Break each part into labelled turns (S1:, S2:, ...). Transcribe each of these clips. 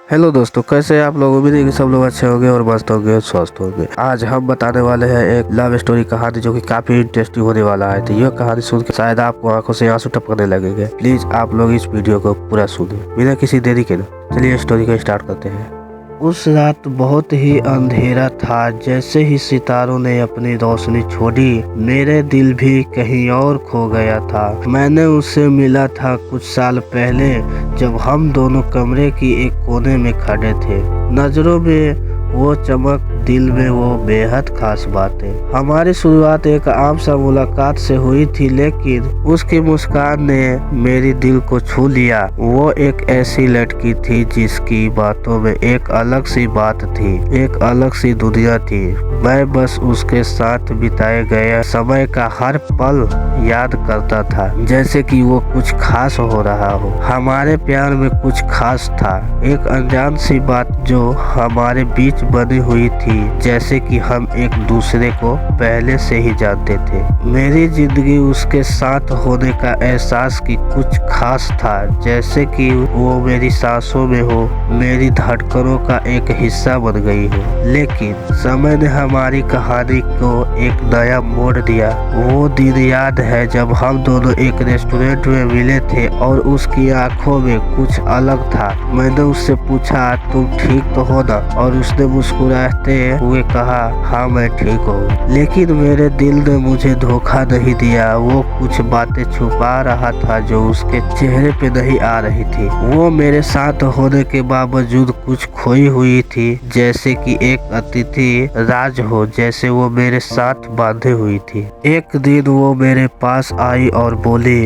S1: Hello दोस्तों, कैसे हैं आप लोग। उम्मीद है कि सब लोग अच्छे होंगे और मस्त होंगे, स्वस्थ होंगे। आज हम बताने वाले हैं एक लव स्टोरी कहानी जो कि काफी इंटरेस्टिंग होने वाला है। तो यह कहानी सुन के शायद आपको आंखों से आंसू टपकने लगेंगे। प्लीज आप लोग इस वीडियो को पूरा सुनिए बिना किसी देरी के। चलिए स्टोरी को स्टार्ट करते हैं। उस रात बहुत ही अंधेरा था। जैसे ही सितारों ने अपनी रोशनी छोड़ी, मेरे दिल भी कहीं और खो गया था। मैंने उससे मिला था कुछ साल पहले, जब हम दोनों कमरे की एक कोने में खड़े थे। नजरों में वो चमक, दिल में वो बेहद खास बातें। हमारी शुरुआत एक आम सा मुलाकात से हुई थी, लेकिन उसकी मुस्कान ने मेरी दिल को छू लिया। वो एक ऐसी लड़की थी जिसकी बातों में एक अलग सी बात थी, एक अलग सी दुनिया थी। मैं बस उसके साथ बिताए गए समय का हर पल याद करता था, जैसे कि वो कुछ खास हो रहा हो। हमारे प्यार में कुछ खास था, एक अनजान सी बात जो हमारे बीच बनी हुई थी, जैसे कि हम एक दूसरे को पहले से ही जानते थे। मेरी जिंदगी उसके साथ होने का एहसास की कुछ खास था, जैसे कि वो मेरी सांसों में हो, मेरी धड़कनों का एक हिस्सा बन गई हो। लेकिन समय ने हमारी कहानी को एक नया मोड़ दिया। वो दिन याद है जब हम दोनों एक रेस्टोरेंट में मिले थे और उसकी आंखों में कुछ अलग था। मैंने उससे पूछा, तुम ठीक तो हो ना? और उसने मुस्कुराते हुए कहा, हाँ मैं ठीक हूँ। लेकिन मेरे दिल ने मुझे धोखा नहीं दिया। वो कुछ बातें छुपा रहा था जो उसके चेहरे पे नहीं आ रही थी। वो मेरे साथ होने के बावजूद कुछ खोई हुई थी, जैसे कि एक अतिथि राज हो, जैसे वो मेरे साथ बांधे हुई थी। एक दिन वो मेरे पास आई और बोली,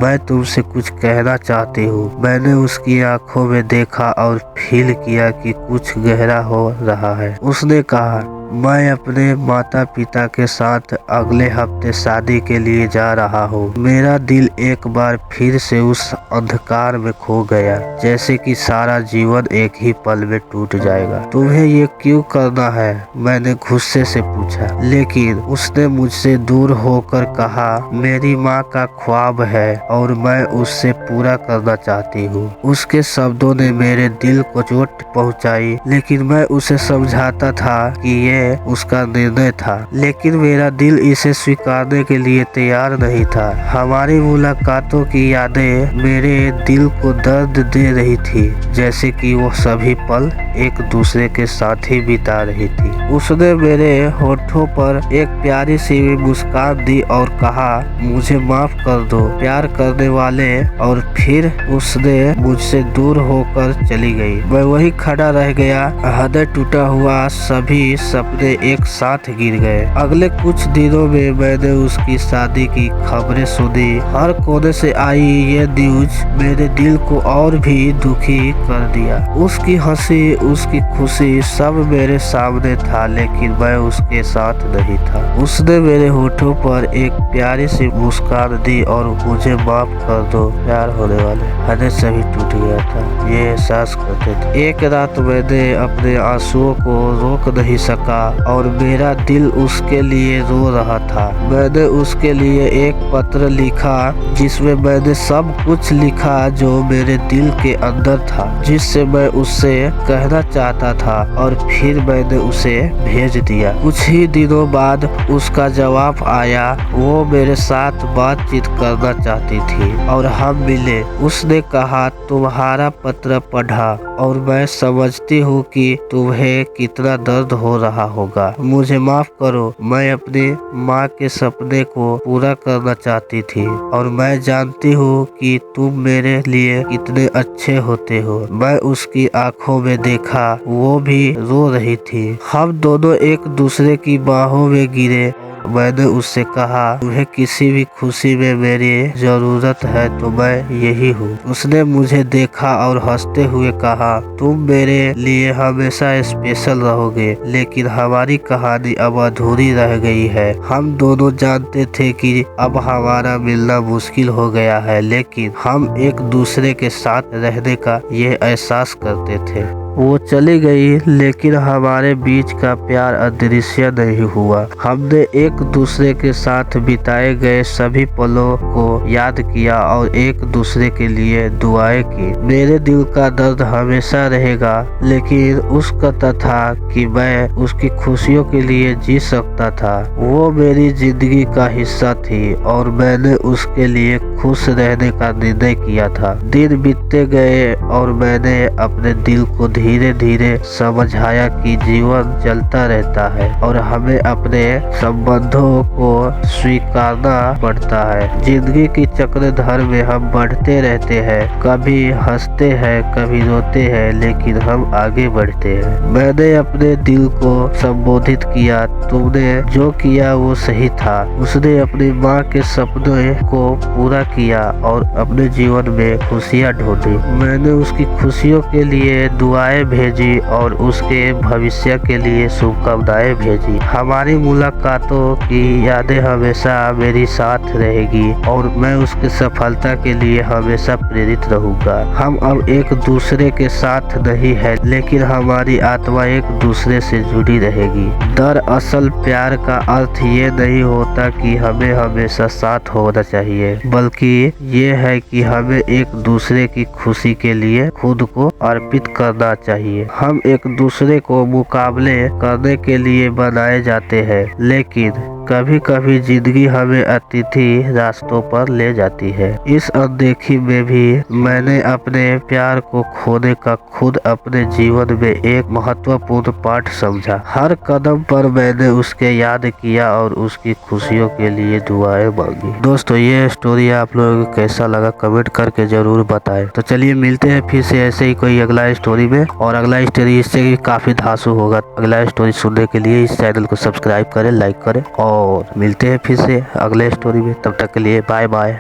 S1: मैं तुमसे कुछ कहना चाहती हूँ। मैंने उसकी आंखों में देखा और फील किया कि कुछ गहरा हो रहा है। उसने कहा, मैं अपने माता पिता के साथ अगले हफ्ते शादी के लिए जा रहा हूँ। मेरा दिल एक बार फिर से उस अंधकार में खो गया, जैसे कि सारा जीवन एक ही पल में टूट जाएगा। तुम्हें ये क्यों करना है? मैंने गुस्से से पूछा, लेकिन उसने मुझसे दूर होकर कहा, मेरी माँ का ख्वाब है और मैं उससे पूरा करना चाहती हूँ। उसके शब्दों ने मेरे दिल को चोट पहुँचाई, लेकिन मैं उसे समझाता था कि ये उसका निर्णय था, लेकिन मेरा दिल इसे स्वीकारने के लिए तैयार नहीं था। हमारी मुलाकातों की यादें मेरे दिल को दर्द दे रही थी, जैसे कि वो सभी पल एक दूसरे के साथ ही बिता रही थी। उसने मेरे होठों पर एक प्यारी सी मुस्कान दी और कहा, मुझे माफ कर दो प्यार करने वाले। और फिर उसने मुझसे दूर होकर चली गई। मैं वही खड़ा रह गया, हृदय टूटा हुआ। सभी सपने एक साथ गिर गए। अगले कुछ दिनों में मैंने उसकी शादी की खबरें सुनी। हर कोने से आई ये न्यूज मेरे दिल को और भी दुखी कर दिया। उसकी हंसी, उसकी खुशी सब मेरे सामने था, लेकिन मैं उसके साथ नहीं था। उसने मेरे होठों पर एक प्यारी सी मुस्कान दी और मुझे माफ कर दो प्यार होने वाले। हृदय सभी टूट गया था, ये एहसास करते थे। एक रात मैंने अपने आंसुओं को रोक नहीं सका और मेरा दिल उसके लिए रो रहा था। मैंने उसके लिए एक पत्र लिखा, जिसमें मैंने सब कुछ लिखा जो मेरे दिल के अंदर था, जिससे मैं उससे कहना चाहता था। और फिर मैंने उसे भेज दिया। कुछ ही दिनों बाद उसका जवाब आया। वो मेरे साथ बातचीत करना चाहती थी और हम मिले। उसने कहा, तुम्हारा पत्र पढ़ा और मैं समझती हूँ कि तुम्हें कितना दर्द हो रहा होगा। मुझे माफ करो, मैं अपनी माँ के सपने को पूरा करना चाहती थी और मैं जानती हूँ कि तुम मेरे लिए कितने अच्छे होते हो। मैं उसकी आंखों में देखा, वो भी रो रही थी। हम दोनों एक दूसरे की बाहों में गिरे। मैंने उससे कहा, तुम्हें किसी भी खुशी में मेरी जरूरत है तो मैं यही हूँ। उसने मुझे देखा और हंसते हुए कहा, तुम मेरे लिए हमेशा स्पेशल रहोगे। लेकिन हमारी कहानी अब अधूरी रह गई है। हम दोनों जानते थे कि अब हमारा मिलना मुश्किल हो गया है, लेकिन हम एक दूसरे के साथ रहने का ये एहसास करते थे। वो चली गई, लेकिन हमारे बीच का प्यार अदृश्य नहीं हुआ। हमने एक दूसरे के साथ बिताए गए सभी पलों को याद किया और एक दूसरे के लिए दुआएं की। मेरे दिल का दर्द हमेशा रहेगा, लेकिन उसका था कि मैं उसकी खुशियों के लिए जी सकता था। वो मेरी जिंदगी का हिस्सा थी और मैंने उसके लिए खुश रहने का निर्णय किया था। दिन बीतते गए और मैंने अपने दिल को धीरे धीरे समझाया कि जीवन चलता रहता है और हमें अपने संबंधों को स्वीकारना पड़ता है। जिंदगी की चक्रधार में हम बढ़ते रहते हैं, कभी हंसते हैं, कभी रोते हैं, लेकिन हम आगे बढ़ते हैं। मैंने अपने दिल को संबोधित किया, तुमने जो किया वो सही था। उसने अपनी माँ के सपनों को पूरा किया और अपने जीवन में खुशियाँ ढूंढी। मैंने उसकी खुशियों के लिए दुआएं भेजी और उसके भविष्य के लिए शुभकामनाएं भेजी। हमारी मुलाकातों की यादें हमेशा मेरी साथ रहेगी और मैं उसकी सफलता के लिए हमेशा प्रेरित रहूंगा। हम अब एक दूसरे के साथ नहीं है, लेकिन हमारी आत्मा एक दूसरे से जुड़ी रहेगी। दरअसल प्यार का अर्थ ये नहीं होता कि हमें हमेशा साथ होना चाहिए, बल्कि ये है कि हमें एक दूसरे की खुशी के लिए खुद को अर्पित करना चाहिए। हम एक दूसरे को मुकाबले करने के लिए बनाए जाते हैं, लेकिन कभी कभी जिंदगी हमें अतिथि रास्तों पर ले जाती है। इस अनदेखी में भी मैंने अपने प्यार को खोने का खुद अपने जीवन में एक महत्वपूर्ण पाठ समझा। हर कदम पर मैंने उसके याद किया और उसकी खुशियों के लिए दुआएं मांगी। दोस्तों, ये स्टोरी आप लोगों को कैसा लगा कमेंट करके जरूर बताएं। तो चलिए मिलते हैं फिर से ऐसे ही कोई अगला स्टोरी में, और अगला स्टोरी इससे भी काफी धांसू होगा। अगला स्टोरी सुनने के लिए इस चैनल को सब्सक्राइब करें, लाइक करें, और मिलते हैं फिर से अगले स्टोरी में। तब तक के लिए बाय बाय।